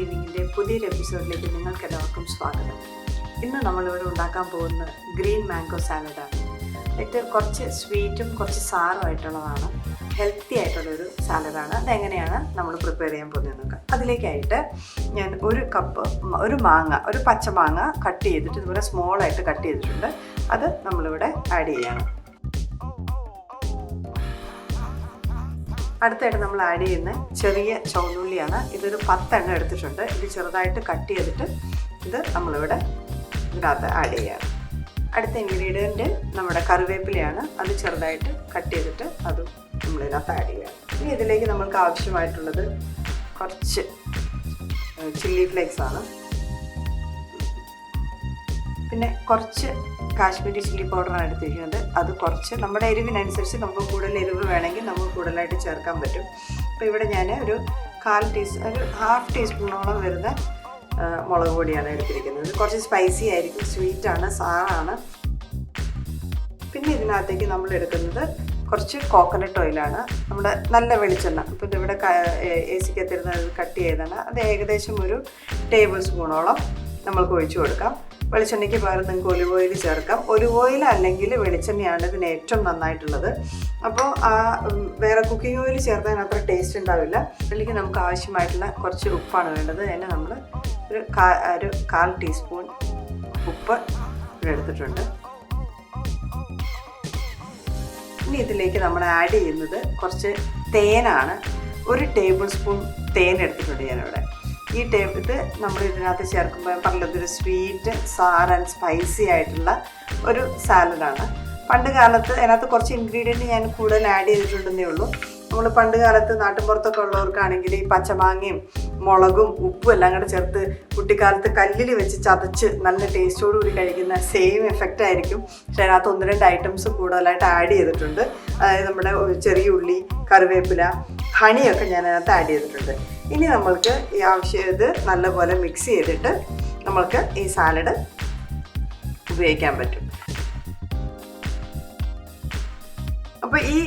ലിവിങ്ങിൻ്റെ പുതിയൊരു എപ്പിസോഡിലേക്ക് നിങ്ങൾക്കെല്ലാവർക്കും സ്വാഗതം. ഇന്ന് നമ്മളിവിടെ ഉണ്ടാക്കാൻ പോകുന്ന ഗ്രീൻ മാംഗോ സാലഡാണ്. ഇത് കുറച്ച് സ്വീറ്റും കുറച്ച് സാറുമായിട്ടുള്ളതാണ്. ഹെൽത്തി ആയിട്ടുള്ളൊരു സാലഡാണ്. അതെങ്ങനെയാണ് നമ്മൾ പ്രിപ്പയർ ചെയ്യാൻ പോകുന്നത് നോക്കാം. അതിലേക്കായിട്ട് ഞാൻ ഒരു പച്ചമാങ്ങ കട്ട് ചെയ്തിട്ട് ഇതുപോലെ സ്മോളായിട്ട് കട്ട് ചെയ്തിട്ടുണ്ട്. അത് നമ്മളിവിടെ ആഡ് ചെയ്യണം. അടുത്തായിട്ട് നമ്മൾ ആഡ് ചെയ്യുന്ന ചെറിയ ചുവന്നുള്ളിയാണ്. ഇതൊരു 10 എണ്ണം എടുത്തിട്ടുണ്ട്. ഇത് ചെറുതായിട്ട് കട്ട് ചെയ്തിട്ട് ഇത് നമ്മളിവിടെ ഇതിനകത്ത് ആഡ് ചെയ്യണം. അടുത്ത ഇൻഗ്രീഡിയൻറ്റ് നമ്മുടെ കറിവേപ്പിലയാണ്. അത് ചെറുതായിട്ട് കട്ട് ചെയ്തിട്ട് അതും നമ്മളിതിനകത്ത് ആഡ് ചെയ്യണം. ഇനി ഇതിലേക്ക് നമ്മൾക്ക് ആവശ്യമായിട്ടുള്ളത് കുറച്ച് ചില്ലി ഫ്ലേക്സ് ആണ്. പിന്നെ കുറച്ച് കാശ്മീരി ചില്ലി പൗഡറാണ് എടുത്തിരിക്കുന്നത്. അത് കുറച്ച് നമ്മുടെ എരിവിനനുസരിച്ച് നമുക്ക് കൂടുതൽ എരിവ് വേണമെങ്കിൽ നമുക്ക് കൂടുതലായിട്ട് ചേർക്കാൻ പറ്റും. അപ്പോൾ ഇവിടെ ഞാൻ ഒരു ഹാഫ് ടീസ്പൂണോളം വരുന്ന മുളക് പൊടിയാണ് എടുത്തിരിക്കുന്നത്. കുറച്ച് സ്പൈസി ആയിരിക്കും, സ്വീറ്റാണ്, സാറാണ്. പിന്നെ ഇതിനകത്തേക്ക് നമ്മൾ എടുക്കുന്നത് കുറച്ച് കോക്കനട്ട് ഓയിലാണ്. നമ്മുടെ നല്ല വെളിച്ചെണ്ണ. ഇപ്പോൾ ഇതിവിടെ AC-ക്കകത്തിരുന്നത് കട്ട് ചെയ്തതാണ്. അത് ഏകദേശം ഒരു ടേബിൾ സ്പൂണോളം നമ്മൾക്ക് ഒഴിച്ചു കൊടുക്കാം. വെളിച്ചെണ്ണയ്ക്ക് പകരം നിങ്ങൾക്ക് ഒലിവ് ഓയിൽ ചേർക്കാം. ഒലിവ് ഓയിൽ അല്ലെങ്കിൽ വെളിച്ചെണ്ണയാണ് ഇതിന് ഏറ്റവും നന്നായിട്ടുള്ളത്. അപ്പോൾ വേറെ കുക്കിംഗ് ഓയിൽ ചേർത്താൽ അത്ര ടേസ്റ്റ് ഉണ്ടാവില്ല. അതിലേക്ക് നമുക്ക് ആവശ്യമായിട്ടുള്ള കുറച്ച് ഉപ്പാണ് വേണ്ടത്. അതിന് നമ്മൾ ഒരു 1/4 ടീസ്പൂൺ ഉപ്പ് ഇവിടെ എടുത്തിട്ടുണ്ട്. ഇനി ഇതിലേക്ക് നമ്മൾ ആഡ് ചെയ്യുന്നത് കുറച്ച് തേനാണ്. 1 ടേബിൾ സ്പൂൺ തേൻ എടുത്തിട്ടുണ്ട് ഞാനിവിടെ. ഇത് നമ്മൾ ഇതിനകത്ത് ചേർക്കുമ്പോൾ പറഞ്ഞത് ഒരു സ്വീറ്റ്, സാർ ആൻഡ് സ്പൈസി ആയിട്ടുള്ള ഒരു സാലഡാണ്. പണ്ട് കാലത്ത് അതിനകത്ത് കുറച്ച് ഇൻഗ്രീഡിയൻറ്റ് ഞാൻ കൂടുതൽ ആഡ് ചെയ്തിട്ടുണ്ടെന്നേ ഉള്ളൂ. നമ്മൾ പണ്ട് കാലത്ത് നാട്ടിൻപുറത്തൊക്കെ ഉള്ളവർക്കാണെങ്കിൽ ഈ പച്ചമാങ്ങയും മുളകും ഉപ്പും എല്ലാം കൂടെ ചേർത്ത് കുട്ടിക്കാലത്ത് കല്ലിൽ വെച്ച് ചതച്ച് നല്ല ടേസ്റ്റോടുകൂടി കഴിക്കുന്ന സെയിം എഫക്റ്റ് ആയിരിക്കും. പക്ഷേ അതിനകത്ത് 1-2 ഐറ്റംസ് കൂടുതലായിട്ട് ആഡ് ചെയ്തിട്ടുണ്ട്. അതായത് നമ്മുടെ ചെറിയ ഉള്ളി, കറിവേപ്പില, ഹണിയൊക്കെ ഞാൻ അതിനകത്ത് ആഡ് ചെയ്തിട്ടുണ്ട്. ഇനി നമ്മൾക്ക് ഈ ഇത് നല്ലപോലെ മിക്സ് ചെയ്തിട്ട് നമ്മൾക്ക് ഈ സാലഡ് ഉപയോഗിക്കാൻ പറ്റും. അപ്പോൾ ഈ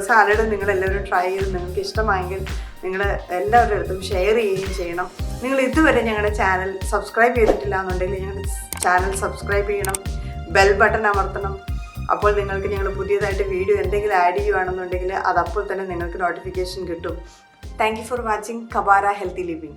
സാലഡ് നിങ്ങളെല്ലാവരും ട്രൈ ചെയ്ത് നിങ്ങൾക്ക് ഇഷ്ടമായെങ്കിൽ നിങ്ങൾ എല്ലാവരുടെ അടുത്തും ഷെയർ ചെയ്യുകയും ചെയ്യണം. നിങ്ങൾ ഇതുവരെ ഞങ്ങളുടെ ചാനൽ സബ്സ്ക്രൈബ് ചെയ്തിട്ടില്ല എന്നുണ്ടെങ്കിൽ ഞങ്ങളുടെ ചാനൽ സബ്സ്ക്രൈബ് ചെയ്യണം, ബെൽ ബട്ടൺ അമർത്തണം. അപ്പോൾ നിങ്ങൾക്ക് ഞങ്ങൾ പുതിയതായിട്ട് വീഡിയോ എന്തെങ്കിലും ആഡ് ചെയ്യുകയാണെന്നുണ്ടെങ്കിൽ അത് അപ്പോൾ തന്നെ നിങ്ങൾക്ക് നോട്ടിഫിക്കേഷൻ കിട്ടും. Thank you for watching Kabara Healthy Living.